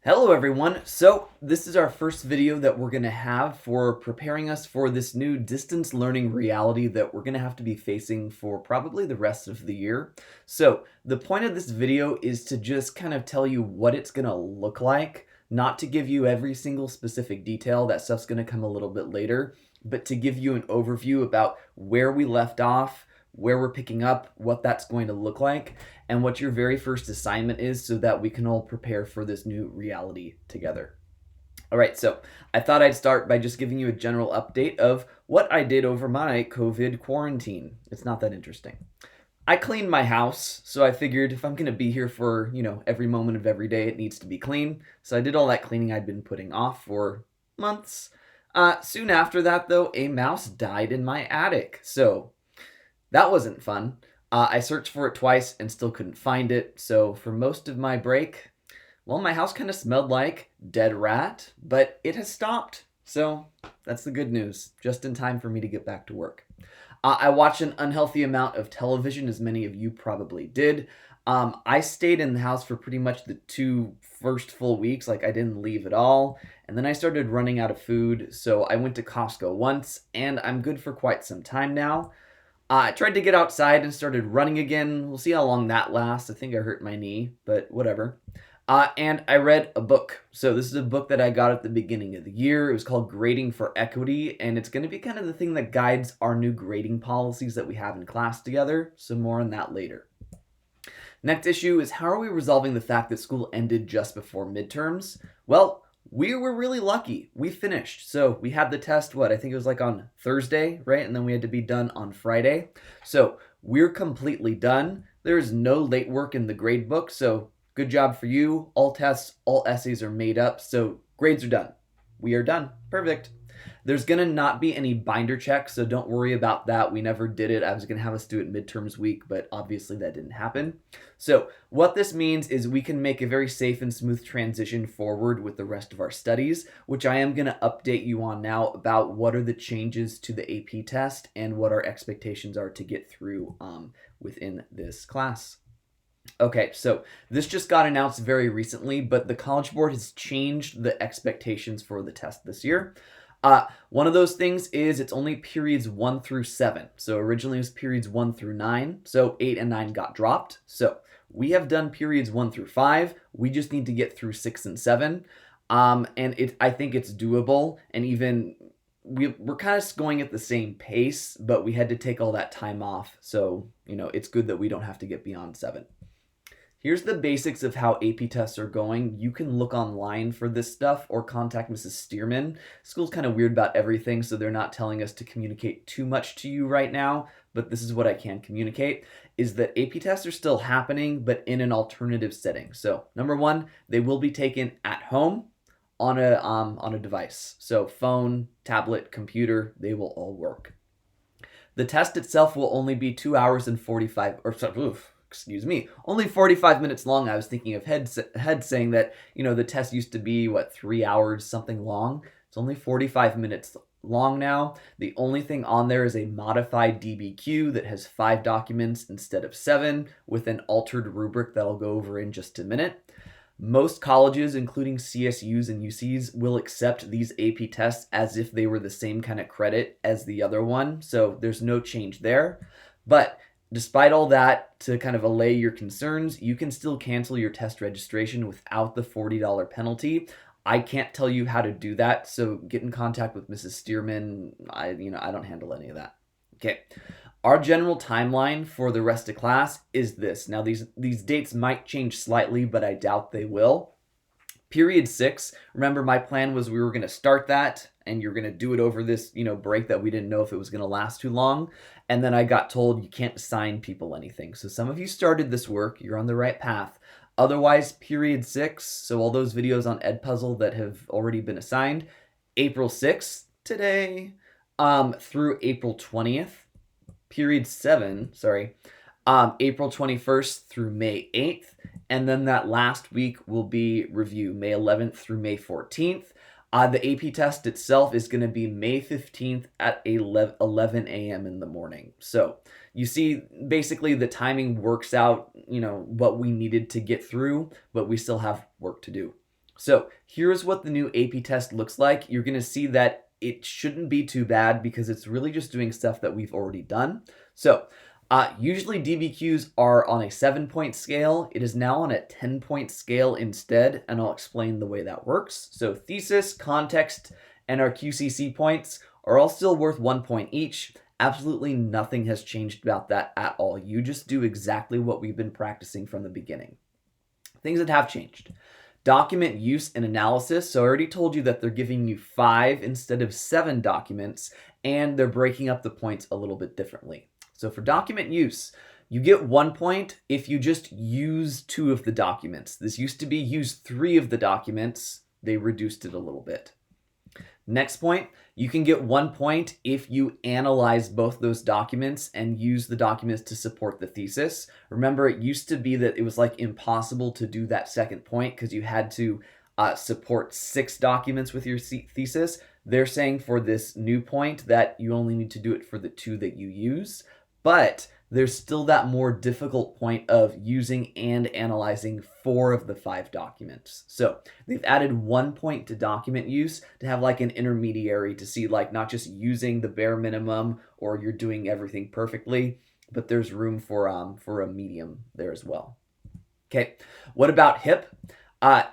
Hello everyone. So this is our first video that we're going to have for preparing us for this new distance learning reality that we're going to have to be facing for probably the rest of the year. So the point of this video is to just kind of tell you what it's going to look like, not to give you every single specific detail. That stuff's going to come a little bit later, but to give you an overview about where we left off, where we're picking up, what that's going to look like, and what your very first assignment is so that we can all prepare for this new reality together. All right, so I thought I'd start by just giving you a general update of what I did over my COVID quarantine. It's not that interesting. I cleaned my house, so I figured if I'm going to be here for, every moment of every day, it needs to be clean. So I did all that cleaning I'd been putting off for months. Soon after that, though, a mouse died in my attic. So that wasn't fun. I searched for it twice and still couldn't find it. So for most of my break, well, my house kind of smelled like dead rat, but it has stopped. So that's the good news, just in time for me to get back to work. I watched an unhealthy amount of television, as many of you probably did. I stayed in the house for pretty much the two first full weeks, like I didn't leave at all. And then I started running out of food, so I went to Costco once, and I'm good for quite some time now. I tried to get outside and started running again. We'll see how long that lasts. I think I hurt my knee, but whatever. And I read a book. So this is a book that I got at the beginning of the year. It was called Grading for Equity, and it's going to be kind of the thing that guides our new grading policies that we have in class together. So more on that later. Next issue is, how are we resolving the fact that school ended just before midterms? Well, we were really lucky. We finished. So we had the test, I think it was like on Thursday, right? And then we had to be done on Friday. So we're completely done. There is no late work in the grade book. So good job for you. All tests, all essays are made up. So grades are done. We are done. Perfect. There's going to not be any binder checks, so don't worry about that. We never did it. I was going to have us do it midterms week, but obviously that didn't happen. So what this means is we can make a very safe and smooth transition forward with the rest of our studies, which I am going to update you on now about what are the changes to the AP test and what our expectations are to get through within this class. Okay, so this just got announced very recently, but the College Board has changed the expectations for the test this year. One of those things is it's only periods 1 through 7. So originally it was periods 1 through 9. So 8 and 9 got dropped. So we have done periods 1 through 5. We just need to get through 6 and 7. I think it's doable. And even we're kind of going at the same pace, but we had to take all that time off. So, it's good that we don't have to get beyond 7. Here's the basics of how AP tests are going. You can look online for this stuff or contact Mrs. Stearman. School's kind of weird about everything, so they're not telling us to communicate too much to you right now, but this is what I can communicate, is that AP tests are still happening, but in an alternative setting. So number one, they will be taken at home on a device. So phone, tablet, computer, they will all work. The test itself will only be 2 hours and 45, only 45 minutes long. I was thinking of Head saying that, the test used to be, 3 hours something long. It's only 45 minutes long now. The only thing on there is a modified DBQ that has 5 documents instead of 7 with an altered rubric that I'll go over in just a minute. Most colleges, including CSUs and UCs, will accept these AP tests as if they were the same kind of credit as the other one. So there's no change there. But despite all that, to kind of allay your concerns, you can still cancel your test registration without the $40 penalty. I can't tell you how to do that, so get in contact with Mrs. Stearman. I don't handle any of that. Okay. Our general timeline for the rest of class is this. Now, these dates might change slightly, but I doubt they will. Period 6, remember my plan was we were going to start that and you're going to do it over this, break that we didn't know if it was going to last too long. And then I got told you can't assign people anything. So some of you started this work, you're on the right path. Otherwise, period 6, so all those videos on Edpuzzle that have already been assigned, April 6th, today, through April 20th. Period 7, April 21st through May 8th. And then that last week will be review, May 11th through May 14th. The AP test itself is going to be May 15th at 11 a.m. in the morning. So you see, basically the timing works out, what we needed to get through, but we still have work to do. So here's what the new AP test looks like. You're going to see that it shouldn't be too bad because it's really just doing stuff that we've already done. So usually DBQs are on a 7-point scale. It is now on a 10-point scale instead, and I'll explain the way that works. So thesis, context, and our QCC points are all still worth 1 point each. Absolutely nothing has changed about that at all. You just do exactly what we've been practicing from the beginning. Things that have changed. Document use and analysis. So I already told you that they're giving you 5 instead of 7 documents, and they're breaking up the points a little bit differently. So for document use, you get 1 point if you just use 2 of the documents. This used to be use 3 of the documents. They reduced it a little bit. Next point, you can get 1 point if you analyze both those documents and use the documents to support the thesis. Remember, it used to be that it was like impossible to do that second point because you had to support 6 documents with your thesis. They're saying for this new point that you only need to do it for the 2 that you use, but there's still that more difficult point of using and analyzing 4 of the 5 documents. So they've added 1 point to document use to have like an intermediary to see like not just using the bare minimum or you're doing everything perfectly, but there's room for a medium there as well. Okay, what about HIP?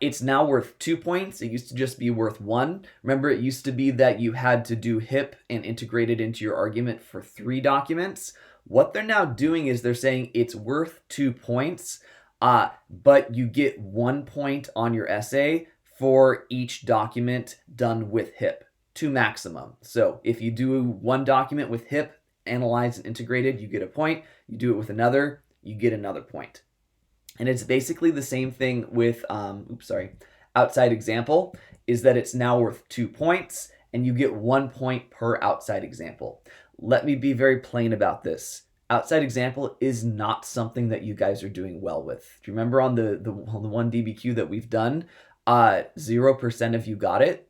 It's now worth 2 points. It used to just be worth 1. Remember, it used to be that you had to do HIP and integrate it into your argument for 3 documents. What they're now doing is they're saying it's worth 2 points, but you get 1 point on your essay for each document done with HIP, 2 maximum. So if you do 1 document with HIP, analyzed and integrated, you get a point. You do it with another, you get another point. And it's basically the same thing with, outside example, is that it's now worth 2 points and you get 1 point per outside example. Let me be very plain about this. Outside example is not something that you guys are doing well with. Do you remember on the one DBQ that we've done, 0% of you got it?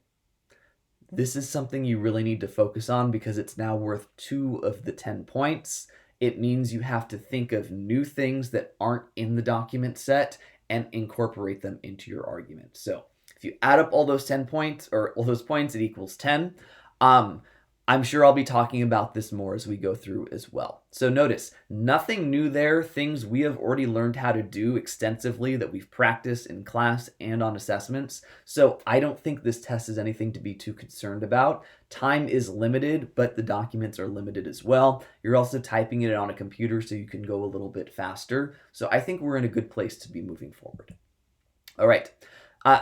This is something you really need to focus on because it's now worth 2 of the 10 points. It means you have to think of new things that aren't in the document set and incorporate them into your argument. So if you add up all those 10 points or all those points, it equals 10. I'm sure I'll be talking about this more as we go through as well. So notice, nothing new there, things we have already learned how to do extensively that we've practiced in class and on assessments. So I don't think this test is anything to be too concerned about. Time is limited, but the documents are limited as well. You're also typing it on a computer so you can go a little bit faster. So I think we're in a good place to be moving forward. All right,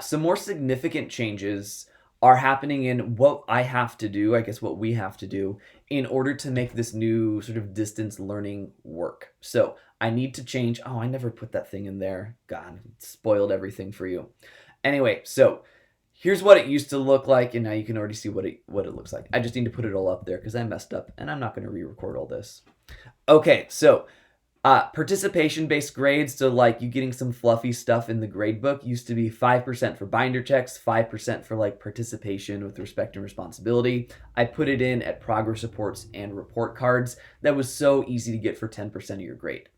some more significant changes are happening in what I have to do, I guess what we have to do, in order to make this new sort of distance learning work. So I need to change, oh, I never put that thing in there. God, it spoiled everything for you. Anyway, so here's what it used to look like, and now you can already see what it looks like. I just need to put it all up there because I messed up, and I'm not going to re-record all this. Okay, so participation-based grades, so like you getting some fluffy stuff in the grade book, used to be 5% for binder checks, 5% for like participation with respect and responsibility. I put it in at progress reports and report cards. That was so easy to get for 10% of your grade.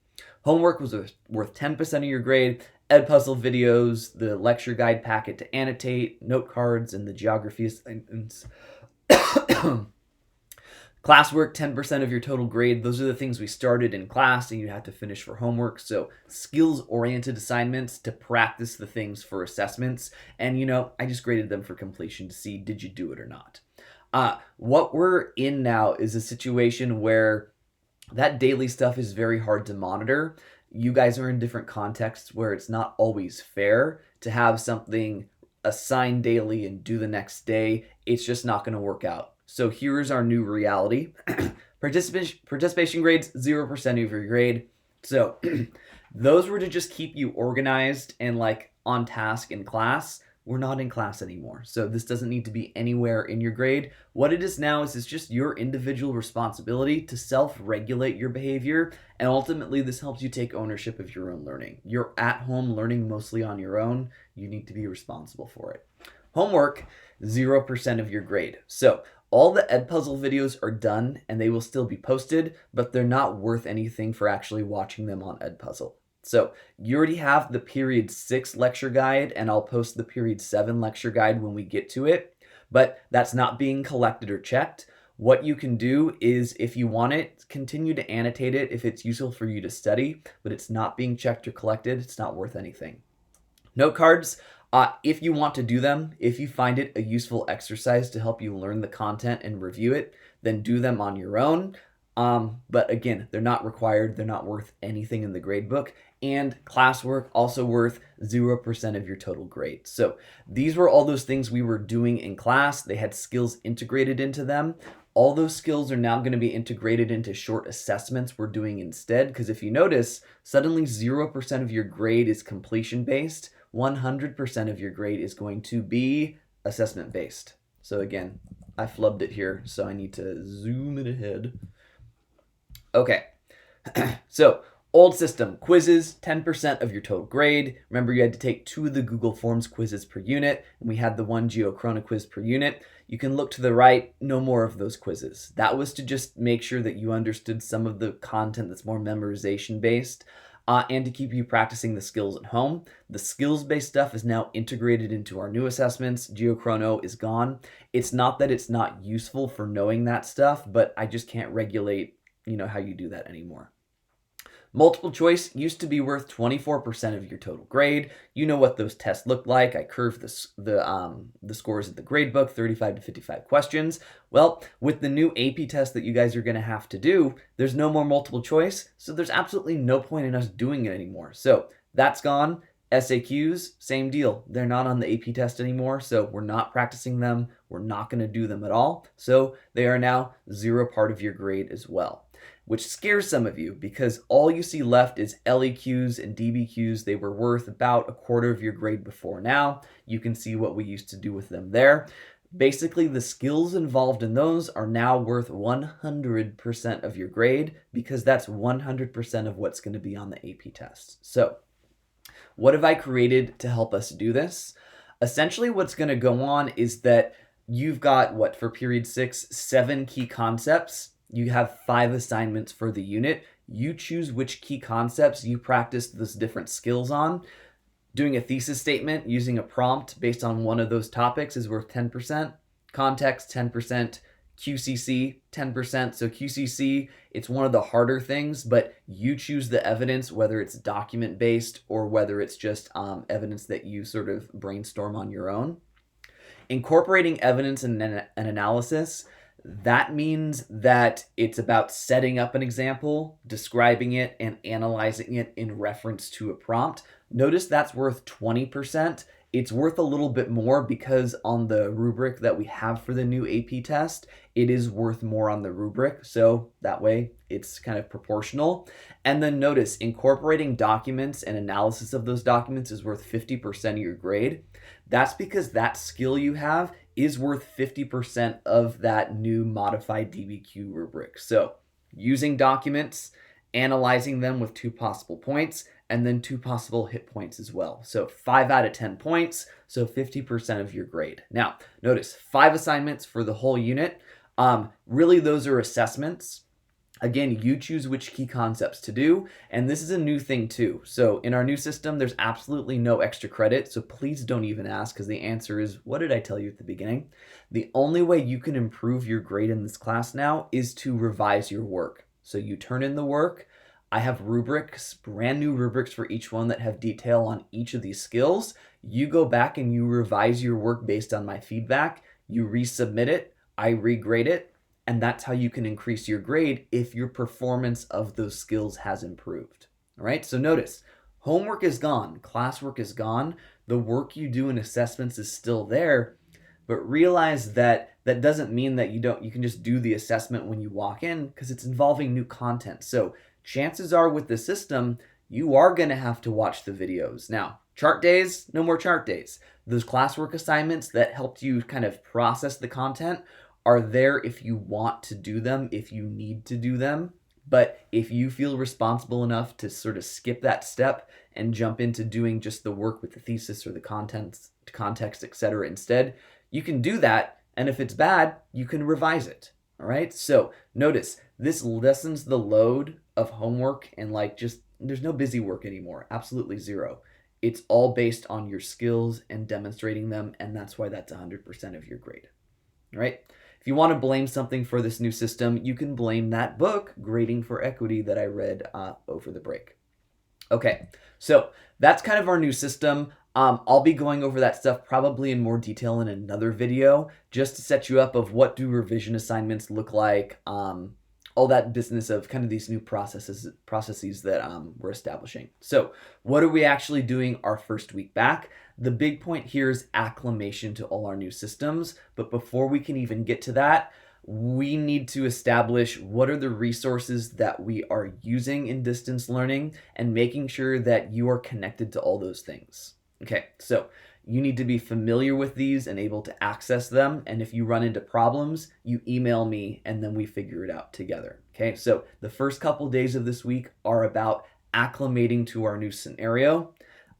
Homework was worth 10% of your grade. Edpuzzle videos, the lecture guide packet to annotate, note cards, and the geography assignments. Classwork, 10% of your total grade. Those are the things we started in class and you have to finish for homework. So skills-oriented assignments to practice the things for assessments. And, I just graded them for completion to see, did you do it or not? What we're in now is a situation where that daily stuff is very hard to monitor. You guys are in different contexts where it's not always fair to have something assigned daily and do the next day. It's just not going to work out. So here's our new reality. Participation grades, 0% of your grade. So those were to just keep you organized and like on task in class. We're not in class anymore. So this doesn't need to be anywhere in your grade. What it is now is it's just your individual responsibility to self-regulate your behavior. And ultimately this helps you take ownership of your own learning. You're at home learning mostly on your own. You need to be responsible for it. Homework, 0% of your grade. So all the Edpuzzle videos are done and they will still be posted, but they're not worth anything for actually watching them on Edpuzzle. So you already have the period 6 lecture guide, and I'll post the period 7 lecture guide when we get to it, but that's not being collected or checked. What you can do is, if you want it, continue to annotate it if it's useful for you to study, but it's not being checked or collected, it's not worth anything. Note cards, if you want to do them, if you find it a useful exercise to help you learn the content and review it, then do them on your own. But again, they're not required, they're not worth anything in the gradebook, and classwork also worth 0% of your total grade. So these were all those things we were doing in class. They had skills integrated into them. All those skills are now going to be integrated into short assessments we're doing instead, because if you notice, suddenly 0% of your grade is completion based, 100% of your grade is going to be assessment based. So again, I flubbed it here, so I need to zoom it ahead. Okay, so old system, quizzes, 10% of your total grade. Remember, you had to take 2 of the Google Forms quizzes per unit, and we had the 1 Geochrona quiz per unit. You can look to the right, no more of those quizzes. That was to just make sure that you understood some of the content that's more memorization based, and to keep you practicing the skills at home. The skills-based stuff is now integrated into our new assessments. Geochrono is gone. It's not that it's not useful for knowing that stuff, but I just can't regulate how you do that anymore. Multiple choice used to be worth 24% of your total grade. You know what those tests look like. I curved the scores of the grade book, 35 to 55 questions. Well, with the new AP test that you guys are going to have to do, there's no more multiple choice, so there's absolutely no point in us doing it anymore. So that's gone. SAQs, same deal. They're not on the AP test anymore, so we're not practicing them. We're not going to do them at all. So they are now 0 part of your grade as well, which scares some of you because all you see left is LEQs and DBQs. They were worth about 1/4 of your grade before now. You can see what we used to do with them there. Basically, the skills involved in those are now worth 100% of your grade because that's 100% of what's going to be on the AP test. So what have I created to help us do this? Essentially, what's going to go on is that you've got, for period 6, 7 key concepts. You have 5 assignments for the unit. You choose which key concepts you practice those different skills on. Doing a thesis statement using a prompt based on one of those topics is worth 10%. Context, 10%. QCC, 10%. So QCC, it's one of the harder things, but you choose the evidence, whether it's document-based or whether it's just evidence that you sort of brainstorm on your own. Incorporating evidence and an analysis, that means that it's about setting up an example, describing it, and analyzing it in reference to a prompt. Notice that's worth 20%. It's worth a little bit more because on the rubric that we have for the new AP test, it is worth more on the rubric. So that way it's kind of proportional. And then notice incorporating documents and analysis of those documents is worth 50% of your grade. That's because that skill you have is worth 50% of that new modified DBQ rubric. So using documents, analyzing them with 2 possible points, and then 2 possible hit points as well. So 5 out of 10 points, so 50% of your grade. Now, notice 5 assignments for the whole unit. Really, those are assessments. Again, you choose which key concepts to do, and this is a new thing too. So in our new system, there's absolutely no extra credit, so please don't even ask because the answer is, what did I tell you at the beginning? The only way you can improve your grade in this class now is to revise your work. So you turn in the work. I have rubrics, brand new rubrics for each one that have detail on each of these skills. You go back and you revise your work based on my feedback. You resubmit it, I regrade it, and that's how you can increase your grade if your performance of those skills has improved. All right, so notice, homework is gone, classwork is gone, the work you do in assessments is still there, but realize that that doesn't mean that you can just do the assessment when you walk in because it's involving new content. So chances are with the system, you are going to have to watch the videos. Now, chart days, no more chart days. Those classwork assignments that helped you kind of process the content are there if you want to do them, if you need to do them. But if you feel responsible enough to sort of skip that step and jump into doing just the work with the thesis or the context, etc. instead, you can do that. And if it's bad, you can revise it. All right. So notice This lessens the load of homework and like just there's no busy work anymore. Absolutely zero. It's all based on your skills and demonstrating them, and that's why that's 100% of your grade. Right? If you want to blame something for this new system, you can blame that book, Grading for Equity, that I read over the break. Okay, so that's kind of our new system. I'll be going over that stuff probably in more detail in another video, just to set you up of what do revision assignments look like, all that business of kind of these new processes that we're establishing. So what are we actually doing our first week back? The big point here is acclimation to all our new systems, but before we can even get to that, we need to establish what are the resources that we are using in distance learning and making sure that you are connected to all those things. Okay, so you need to be familiar with these and able to access them. And if you run into problems, you email me and then we figure it out together. Okay, so the first couple days of this week are about acclimating to our new scenario.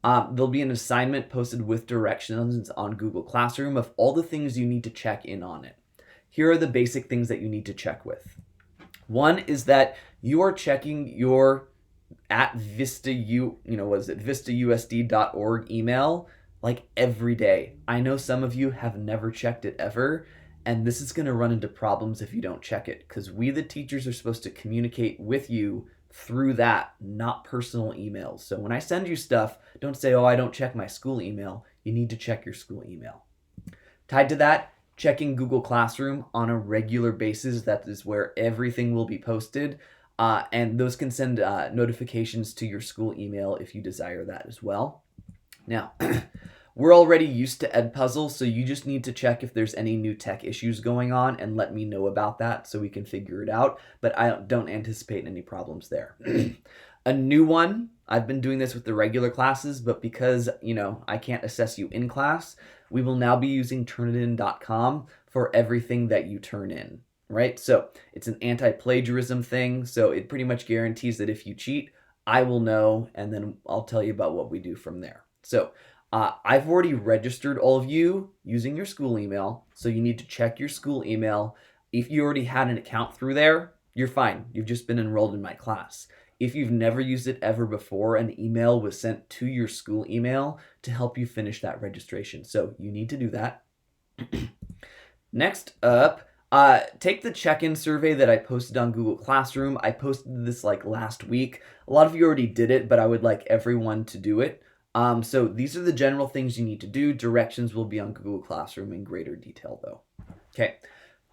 There'll be an assignment posted with directions on Google Classroom of all the things you need to check in on it. Here are the basic things that you need to check with. One is that you are checking your at vistausd.org email like every day. I know some of you have never checked it ever, and this is going to run into problems if you don't check it, because we, the teachers, are supposed to communicate with you through that, not personal emails. So when I send you stuff, don't say, oh, I don't check my school email. You need to check your school email. Tied to that, checking Google Classroom on a regular basis. That is where everything will be posted. And those can send notifications to your school email if you desire that as well. Now, we're already used to Edpuzzle, so you just need to check if there's any new tech issues going on and let me know about that so we can figure it out. But I don't anticipate any problems there. A new one, I've been doing this with the regular classes, but because, I can't assess you in class, we will now be using turnitin.com for everything that you turn in, right? So it's an anti-plagiarism thing, so it pretty much guarantees that if you cheat, I will know, and then I'll tell you about what we do from there. So I've already registered all of you using your school email, so you need to check your school email. If you already had an account through there, you're fine. You've just been enrolled in my class. If you've never used it ever before, an email was sent to your school email to help you finish that registration. So you need to do that. Next up, take the check-in survey that I posted on Google Classroom. I posted this like last week. A lot of you already did it, but I would like everyone to do it. So these are the general things you need to do. Directions will be on Google Classroom in greater detail though. Okay.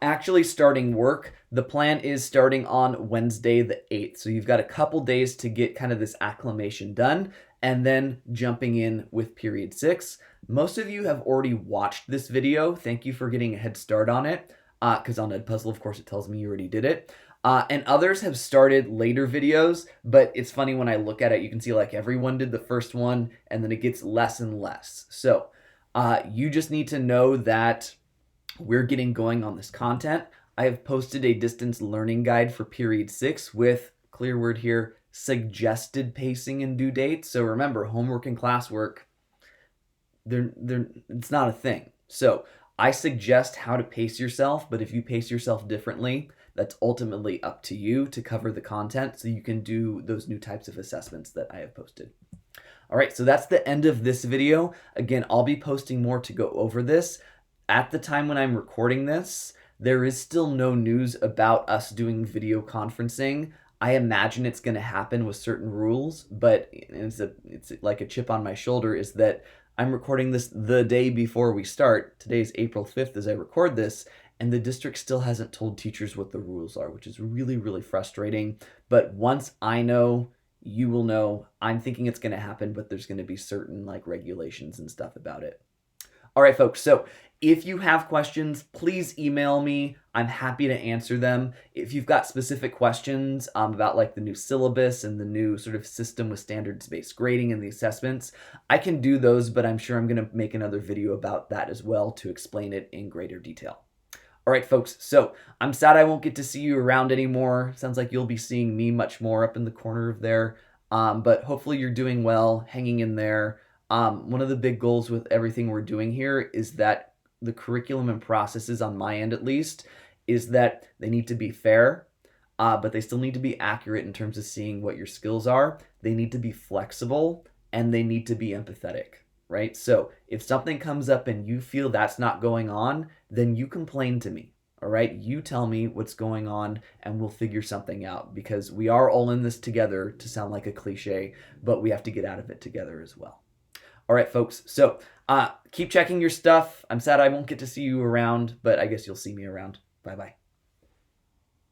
Actually starting work, the plan is starting on Wednesday the 8th. So you've got a couple days to get kind of this acclimation done and then jumping in with period 6. Most of you have already watched this video. Thank you for getting a head start on it, because on Edpuzzle, of course, it tells me you already did it. And others have started later videos, but it's funny when I look at it, you can see like everyone did the first one and then it gets less and less. So you just need to know that we're getting going on this content. I have posted a distance learning guide for period 6 with, clear word here, suggested pacing and due dates. So remember, homework and classwork, it's not a thing. So I suggest how to pace yourself, but if you pace yourself differently, that's ultimately up to you to cover the content so you can do those new types of assessments that I have posted. All right, so that's the end of this video. Again, I'll be posting more to go over this. At the time when I'm recording this, there is still no news about us doing video conferencing. I imagine it's going to happen with certain rules, but it's like a chip on my shoulder is that I'm recording this the day before we start. Today's April 5th as I record this, and the district still hasn't told teachers what the rules are, which is really, really frustrating. But once I know, you will know. I'm thinking it's going to happen, but there's going to be certain like regulations and stuff about it. All right, folks, so if you have questions, please email me. I'm happy to answer them. If you've got specific questions about like the new syllabus and the new sort of system with standards-based grading and the assessments, I can do those, but I'm sure I'm going to make another video about that as well to explain it in greater detail. All right, folks, so I'm sad I won't get to see you around anymore. Sounds like you'll be seeing me much more up in the corner of there, but hopefully you're doing well, hanging in there. One of the big goals with everything we're doing here is that the curriculum and processes on my end, at least, is that they need to be fair. but they still need to be accurate in terms of seeing what your skills are. They need to be flexible and they need to be empathetic, right? So if something comes up and you feel that's not going on, then you complain to me. All right, you tell me what's going on and we'll figure something out because we are all in this together, to sound like a cliche, but we have to get out of it together as well. All right, folks. So keep checking your stuff. I'm sad I won't get to see you around, but I guess you'll see me around. Bye-bye.